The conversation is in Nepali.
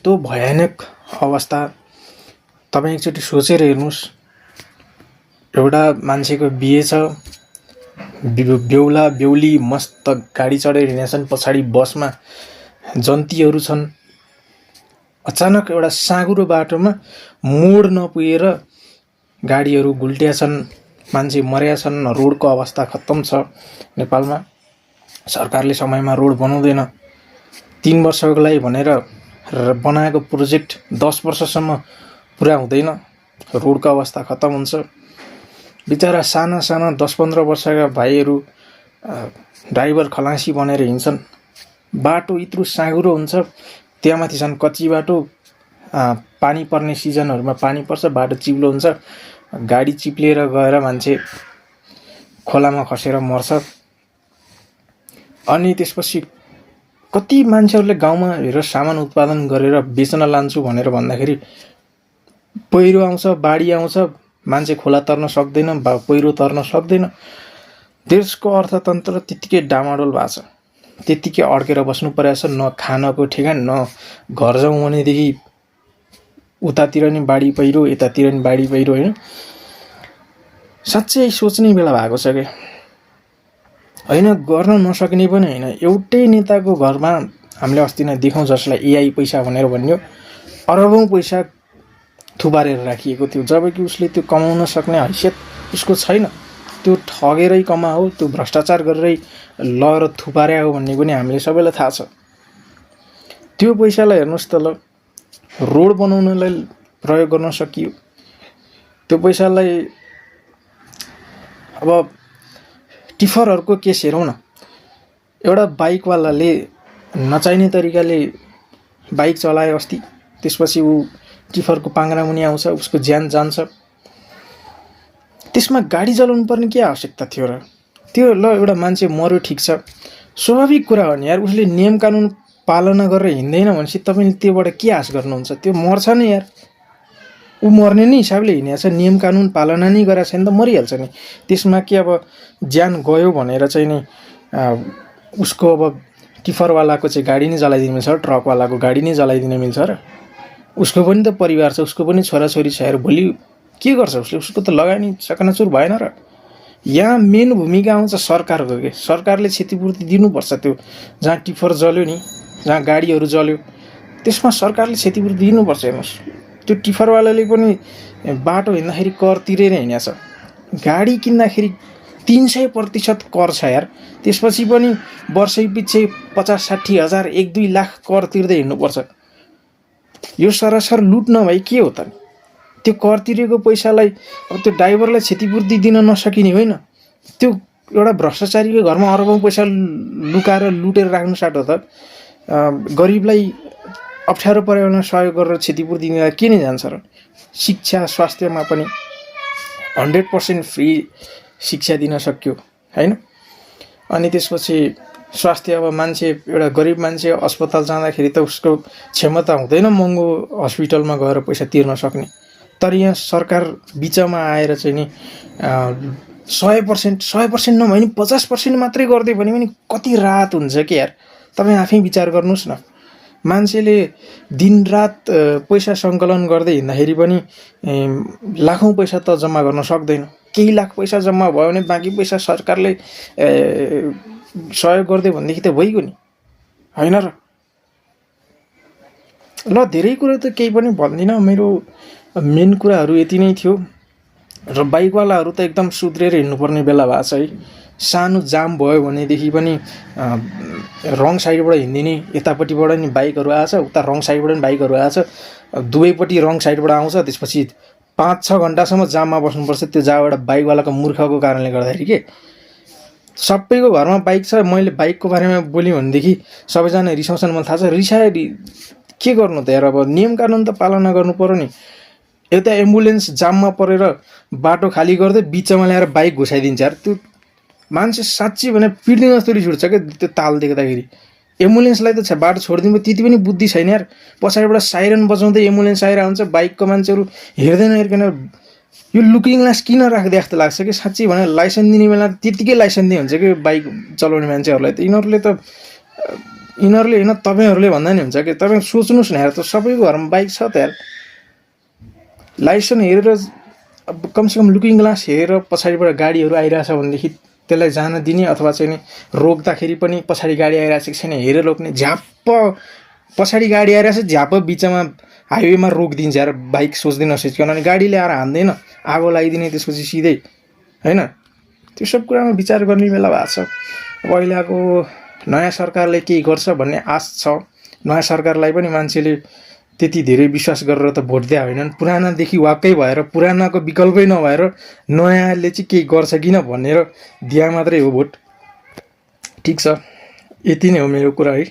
कस्तो भयानक अवस्था। तपाईँ एकचोटि सोचेर हेर्नुहोस्, एउटा मान्छेको बिहे छ, बेहुला बेहुली मस्त गाडी चढेर हिँडेछन्, पछाडि बसमा जन्तीहरू छन्। अचानक एउटा साँघुरो बाटोमा मोड नपुगेर गाडीहरू गुल्ट्या छन्, मान्छे मर्या छन्, रोडको अवस्था खत्तम छ नेपालमा। सरकारले समयमा रोड बनाउँदैन, 3 वर्षको लागि भनेर बनाएको प्रोजेक्ट 10 वर्षसम्म पुरा हुँदैन, रोडको अवस्था खत्तम हुन्छ। बिचरा साना साना 10-15 वर्षका भाइहरू ड्राइभर खलासी बनेर हिँड्छन्। बाटो यत्रो साँघुरो हुन्छ, त्यहाँमाथि छन् कच्ची बाटो, पानी पर्ने सिजनहरूमा पानी पर्छ, बाटो चिप्लो हुन्छ, गाडी चिप्लिएर गएर मान्छे खोलामा खसेर मर्छ। अनि त्यसपछि कति मान्छेहरूले गाउँमा हेरेर सामान उत्पादन गरेर बेच्न लान्छु भनेर भन्दाखेरि पहिरो आउँछ, बाढी आउँछ, मान्छे खोला तर्न सक्दैन, पहिरो तर्न सक्दैन। देशको अर्थतन्त्र त्यत्तिकै डामाडोल भएको छ, त्यत्तिकै अड्केर बस्नु परेको छ। न खानको ठेगान, न घर जाउँ भनेदेखि उतातिर नि बाढी पहिरो, यतातिर नि बाढी पहिरो। होइन, साँच्चै सोच्ने बेला भएको छ कि होइन, गर्न नसक्ने पनि होइन। एउटै नेताको घरमा हामीले अस्ति नै देखाउँ, जसलाई एआई पैसा भनेर भन्यो, अरबौँ पैसा थुपारेर राखिएको थियो, जबकि उसले त्यो कमाउन सक्ने हैसियत उसको छैन। त्यो ठगेरै कमाओ, त्यो भ्रष्टाचार गरेरै लएर थुपारे हो भन्ने पनि हामीले सबैलाई थाहा छ। त्यो पैसालाई हेर्नुहोस् त, ल रोड बनाउनलाई प्रयोग गर्न सकियो। त्यो पैसालाई अब टिफरहरूको केस हेरौँ न। एउटा बाइकवालाले नचाहिने तरिकाले बाइक चलायो अस्ति, त्यसपछि ऊ टिफरको पाङ्ग्रा मुनि आउँछ, उसको ज्यान जान्छ। त्यसमा गाडी चलाउनु पर्ने के आवश्यकता थियो र? त्यो ल एउटा मान्छे मर्यो, ठिक छ, स्वाभाविक कुरा हो नि यार। उसले नियम कानुन पालना गरेर हिँड्दैन भनेपछि तपाईँले त्योबाट के आश गर्नुहुन्छ? त्यो मर्छ नि यार, ऊ मर्ने नै हिसाबले हिँडेको छ, नियम कानुन पालना नै गरेको छैन त मरिहाल्छ नि। त्यसमा के अब ज्यान गयो भनेर चाहिँ नि उसको अब टिफरवालाको चाहिँ गाडी नै जलाइदिनु मिल्छ र ट्रकवालाको गाडी नै जलाइदिनु मिल्छ र? उसको पनि त परिवार छ, उसको पनि छोराछोरी छ यार। भोलि के गर्छ उसले? उसको त लगानी चकनाचुर भएन र? यहाँ मेन भूमिका आउँछ सरकारको के। सरकारले क्षतिपूर्ति दिनुपर्छ। त्यो जहाँ टिफर जल्यो नि, जहाँ गाडीहरू जल्यो, त्यसमा सरकारले क्षतिपूर्ति दिनुपर्छ। हेर्नुहोस्, त्यो टिफरवालाले पनि बाटो हिँड्दाखेरि कर तिरेर हिँडेको छ, गाडी किन्दाखेरि 300% कर छ यार। त्यसपछि पनि वर्षै पछि 50-60 हजार 1-2 लाख कर तिर्दै हिँड्नुपर्छ। यो सरासर लुट नभई के हो त? त्यो कर तिरेको पैसालाई अब त्यो ड्राइभरलाई क्षतिपूर्ति दिन नसकिने होइन। त्यो एउटा भ्रष्टाचारीको घरमा अरबौँ पैसा लुकाएर लुटेर राख्नु साटो त गरिबलाई अप्ठ्यारो पर्यावरण सहयोग गरेर क्षतिपूर्ति दिँदा के नै जान्छ र? शिक्षा स्वास्थ्यमा पनि 100% फ्री शिक्षा दिन सक्यो होइन। अनि त्यसपछि स्वास्थ्य, अब मान्छे एउटा गरिब मान्छे अस्पताल जाँदाखेरि त उसको क्षमता हुँदैन महँगो हस्पिटलमा गएर पैसा तिर्न सक्ने। तर यहाँ सरकार बिचमा आएर चाहिँ नि 100% नभए नि 50% मात्रै गरिदियो भने पनि कति राहत हुन्छ कि यार। तपाईँ आफै विचार गर्नुहोस् न। मान्छेले दिनरात पैसा सङ्कलन गर्दै हिँड्दाखेरि पनि लाखौँ पैसा त जम्मा गर्न सक्दैन। केही लाख पैसा जम्मा भयो भने बाँकी पैसा सरकारले सहयोग गरिदियो भनेदेखि त भइगयो नि, होइन र? ल धेरै कुरा त केही पनि भन्दिनँ, मेरो मेन कुराहरू यति नै थियो। र बाइकवालाहरू त एकदम सुध्रेर हिँड्नुपर्ने बेला भएको छ है। सानो जाम भयो भनेदेखि पनि रङ साइडबाट हिँडिदिने, यतापट्टिबाट नि बाइकहरू आएछ, उता रङ साइडबाट नि बाइकहरू आएछ, दुवैपट्टि रङ साइडबाट आउँछ। त्यसपछि 5-6 घन्टासम्म जाममा बस्नुपर्छ त्यो जहाँबाट बाइकवालाको मूर्खको कारणले गर्दाखेरि के। सबैको घरमा बाइक छ। मैले बाइकको बारेमा बोल्यो भनेदेखि सबैजना रिसाउँछन्, मलाई थाहा छ। रिसाए के गर्नु त यार? अब नियम कानुन त पालना गर्नु पर्यो नि। एउटा एम्बुलेन्स जाममा परेर बाटो खाली गर्दै बिचमा ल्याएर बाइक घुसाइदिन्छ यार। त्यो मान्छे साँच्ची भने पिट्ने जस्तो रिस उठ्छ क्या त्यो ताल देख्दाखेरि। एम्बुलेन्सलाई त बाटो छोडिदिनु, त्यति पनि बुद्धि छैन यार। पछाडिबाट साइरन बजाउँदै एम्बुलेन्स आइरहेको हुन्छ, बाइकको मान्छेहरू हेर्दैन हेर्दैन। यो लुकिङ ग्लास किन राख्दै जस्तो लाग्छ कि साँच्ची भने। लाइसेन्स दिने बेला त्यतिकै लाइसेन्स दिए हुन्छ कि बाइक चलाउने मान्छेहरूलाई त। यिनीहरूले त यिनीहरूले होइन तपाईँहरूले भन्दा नि हुन्छ कि तपाईँ सोच्नुहोस् न यार, त सबैको घरमा बाइक छ त यार। लाइसेन्स हेरेर अब कमसेकम लुकिङ ग्लास हेरेर पछाडिबाट गाडीहरू आइरहेछ भनेदेखि त्यसलाई जान दिने, अथवा चाहिँ नि रोक्दाखेरि पनि पछाडि गाडी आइरहेछ कि छैन हेरेर रोक्ने। झ्याप्प पछाडि गाडी आइरहेछ, झ्याप्प बिचमा हाइवेमा रोकिदिन्छ यार बाइक सोच्दै नसोचिकन, अनि गाडी ल्याएर हान्दैन, आगो लगाइदिने त्यसपछि सिधै, होइन? त्यो सब कुरामा विचार गर्ने बेला भएको छ। अब अहिलेको नयाँ सरकारले केही गर्छ भन्ने आश छ। नयाँ सरकारलाई पनि मान्छेले त्यति धेरै विश्वास गरेर त भोट दिए होइनन्। पुरानादेखि वाक्कै भएर, पुरानाको विकल्पै नभएर नयाँले चाहिँ केही गर्छ किन भनेर दिया मात्रै हो भोट। ठिक छ, यति नै हो मेरो कुरा है।